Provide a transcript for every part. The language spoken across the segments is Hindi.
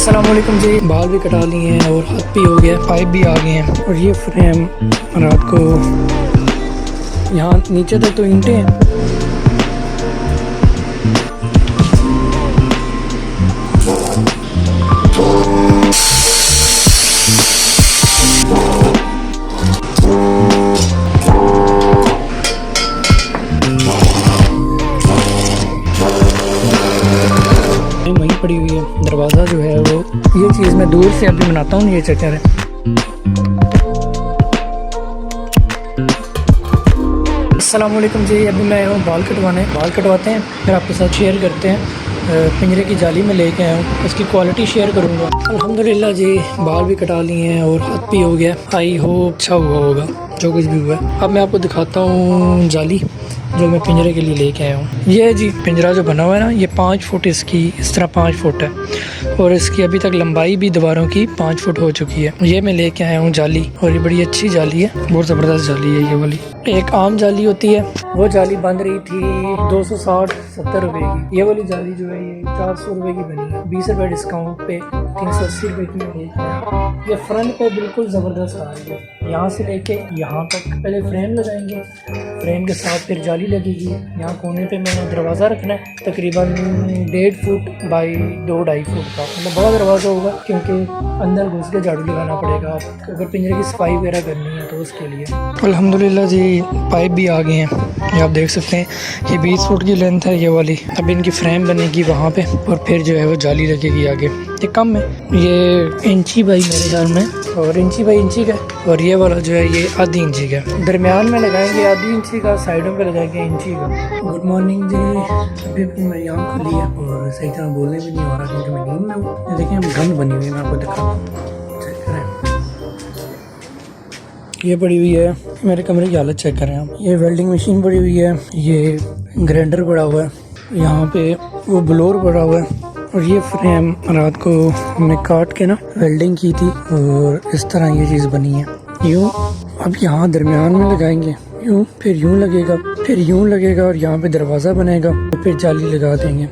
अस्सलामुअलैकुम जी। बाल भी कटा लिए हैं और हाथ भी हो गया, पाइप भी आ गए हैं। और ये फ्रेम रात को यहाँ नीचे तक तो ईंटें हैं। वहीं पड़ी हुई है। दरवाज़ा जो है वो ये चीज़ मैं दूर से अभी बनाता हूँ। ये चक्कर है। अस्सलामुअलैकुम जी। अभी मैं आया हूँ बाल कटवाते हैं, फिर आपके साथ शेयर करते हैं। पिंजरे की जाली में लेके आया हूँ, उसकी क्वालिटी शेयर करूँगा। अल्हम्दुलिल्लाह जी, बाल भी कटा लिए हैं और हाथ भी हो गया। आई होप अच्छा हुआ होगा जो कुछ भी हुआ है। अब मैं आपको दिखाता हूँ जाली जो मैं पिंजरे के लिए लेके आया हूँ। ये है जी पिंजरा जो बना हुआ है ना, ये 5 फुट इसकी इस तरह 5 फुट है और इसकी अभी तक लंबाई भी दीवारों की 5 फुट हो चुकी है। ये मैं लेके आया हूँ जाली, और ये बड़ी अच्छी जाली है, बहुत ज़बरदस्त जाली है ये वाली। एक आम जाली होती है, वो जाली बन रही थी 260-70 रुपए की। ये वाली जाली जो है ये 400 रुपए की बनी है, 20 रुपए डिस्काउंट पे 380 रुपए की है। ये फ्रंट पे बिल्कुल ज़बरदस्त आ रही है। यहाँ से लेके यहाँ तक पहले फ्रेम लगाएंगे, फ्रेम के साथ फिर जाली लगेगी। यहाँ कोने पे मैंने दरवाज़ा रखना है, तकरीबन 1.5 फुट बाई 2-2.5 फुट का, मतलब बड़ा दरवाज़ा होगा क्योंकि अंदर घुस के झाड़ू लगाना पड़ेगा अगर पिंजरे की सफाई वगैरह करनी है तो उसके लिए। अल्हम्दुलिल्लाह जी, पाइप भी आ गए हैं। ये आप देख सकते हैं, ये 20 फुट की लेंथ है ये वाली। अब इनकी फ्रेम बनेगी वहाँ पे और फिर जो है वो जाली लगेगी आगे। ये कम है, ये इंची बाई मेरे ख्याल में, और इंची बाई इंची का। और ये वाला जो है ये आधी इंची का। दरमियान में लगाएंगे आधी इंची का, साइडों पे लगाएंगे इंची का। गुड मॉर्निंग जी। अभी मेरी आँख खुली है और सही तरह बोलने भी नहीं हो रहा क्योंकि मैं नींद में हूँ। ये देखिए गंद बनी हुई है, मैं आपको दिखाता हूँ, चेक करें। ये पड़ी हुई है, मेरे कमरे की हालत चेक करें आप। ये वेल्डिंग मशीन पड़ी हुई है, ये ग्राइंडर पड़ा हुआ है, यहाँ पे वो ब्लोर पड़ा हुआ है। और ये फ्रेम रात को हमने काट के ना वेल्डिंग की थी और इस तरह ये चीज़ बनी है। यूँ अब यहाँ दरमियान में लगाएंगे, यूँ फिर यूँ लगेगा, फिर यूँ लगेगा और यहाँ पे दरवाज़ा बनेगा और फिर जाली लगा देंगे।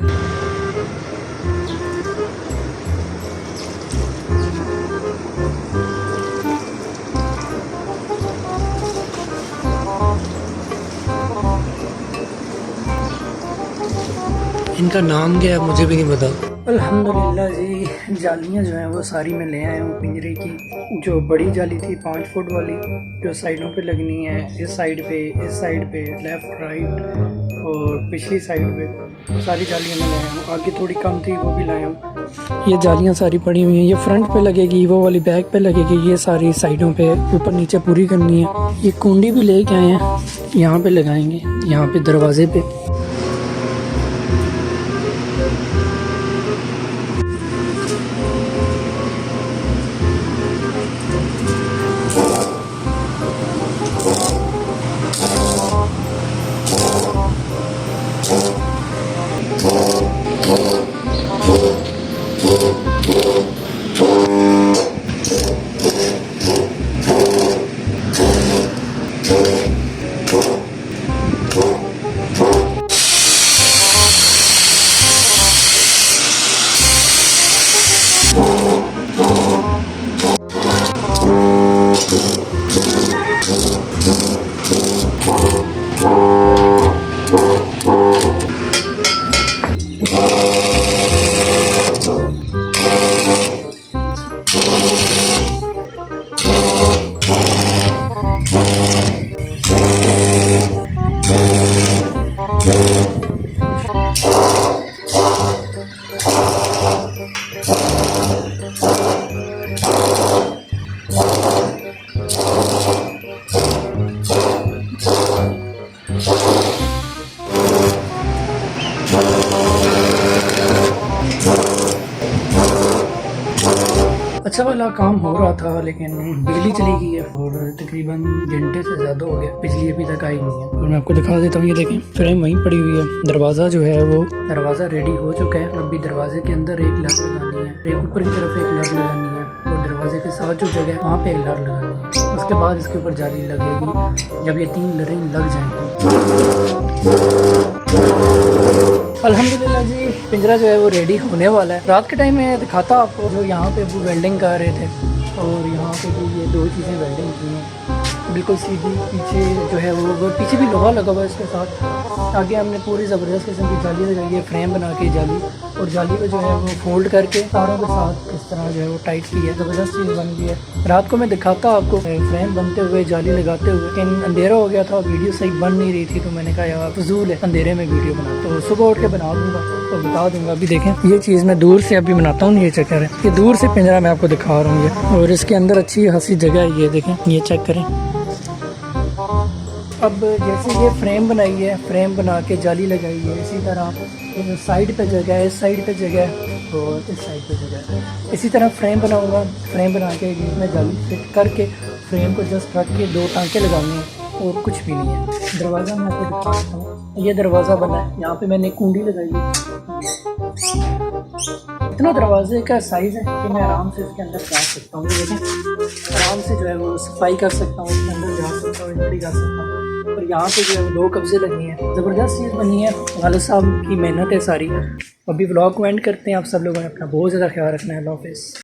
इनका नाम क्या है मुझे भी नहीं पता। अल्हम्दुलिल्लाह जी, जालियाँ जो हैं वो सारी मैं ले आया हूँ पिंजरे की। जो बड़ी जाली थी 5 फुट वाली, जो साइडों पे लगनी है, इस साइड पे लेफ़्ट राइट और पिछली साइड पे, वो सारी जालियाँ मैं लाया हूँ। आगे थोड़ी कम थी वो भी लाया हूँ। ये जालियाँ सारी पड़ी हुई हैं, ये फ्रंट पे लगेगी, वो वाली बैक पे लगेगी, ये सारी साइडों पे ऊपर नीचे पूरी करनी है। ये कुंडी भी लेके आए हैं, यहाँ पे लगाएंगे, यहाँ पे दरवाजे पे। अच्छा वाला काम हो रहा था लेकिन बिजली चली गई है और तकरीबन घंटे से ज़्यादा हो गया, बिजली अभी तक आई नहीं है। और मैं आपको दिखा देता हूँ, ये देखें फ्रेम वहीं पड़ी हुई है। दरवाज़ा जो है वो दरवाज़ा रेडी हो चुका है। अभी दरवाजे के अंदर एक लट लगानी है, एक ऊपर की तरफ एक लट लगानी है और दरवाजे के साथ जो जगह है वहाँ पे एक लट लगानी है। उसके बाद इसके ऊपर जाली लगेगी। जब ये 3 लटें लग जाएंगी अल्हम्दुलिल्लाह जी पिंजरा जो है वो रेडी होने वाला है। रात के टाइम में दिखाता आपको, जो यहाँ पे वो वेल्डिंग कर रहे थे और यहाँ पे भी ये दो चीज़ें वेल्डिंग की हैं बिल्कुल सीधी। पीछे जो है वो पीछे भी लोहा लगा हुआ है इसके साथ। आगे हमने पूरी ज़बरदस्त किस्म की जाली लगाई है, फ्रेम बना के जाली, और जाली को जो है वो फोल्ड करके तारों के साथ इस तरह जो है वो टाइट की है। ज़बरदस्त चीज़ बन गई है। रात को मैं दिखाता आपको फ्रेम बनते हुए, जाली लगाते हुए, लेकिन अंधेरा हो गया था, वीडियो सही बन नहीं रही थी, तो मैंने कहा यार फजूल है अंधेरे में वीडियो बना, तो सुबह उठ के बना दूँगा तो बता दूँगा। अभी देखें ये चीज़ मैं दूर से अभी बनाता हूँ, ये चक्कर है, ये दूर से पिंजरा मैं आपको दिखा रहा हूँ ये, और इसके अंदर अच्छी खासी जगह है, ये देखें, ये चेक करें। अब जैसे ये फ्रेम बनाई है, फ्रेम बना के जाली लगाई है, इसी तरह साइड पे जगह है, इस साइड पे जगह है और इस साइड पे जगह है। इसी तरह फ्रेम बनाऊंगा, फ्रेम बना के इसमें जाली फिट करके फ्रेम को जस्ट रख के दो टांके लगाने हैं और कुछ भी नहीं है। दरवाज़ा मैं आपको दिखाता हूँ, ये दरवाज़ा बना है, यहाँ पे मैंने कुंडी लगाई है। इतना दरवाजे का साइज़ है कि मैं आराम से इसके अंदर जा सकता हूँ, देखें आराम से जो है वो सफाई कर सकता हूँ, इसके अंदर जा सकता हूँ, एंट्री कर सकता हूँ। और यहाँ पे जो है दो कब्जे लगे हैं, ज़बरदस्त चीज़ बनी है, गालिब साहब की मेहनत है सारी। अभी व्लॉग को एंड करते हैं। आप सब लोगों ने अपना बहुत ज़्यादा ख्याल रखना है। अल्लाह हाफ़िज़।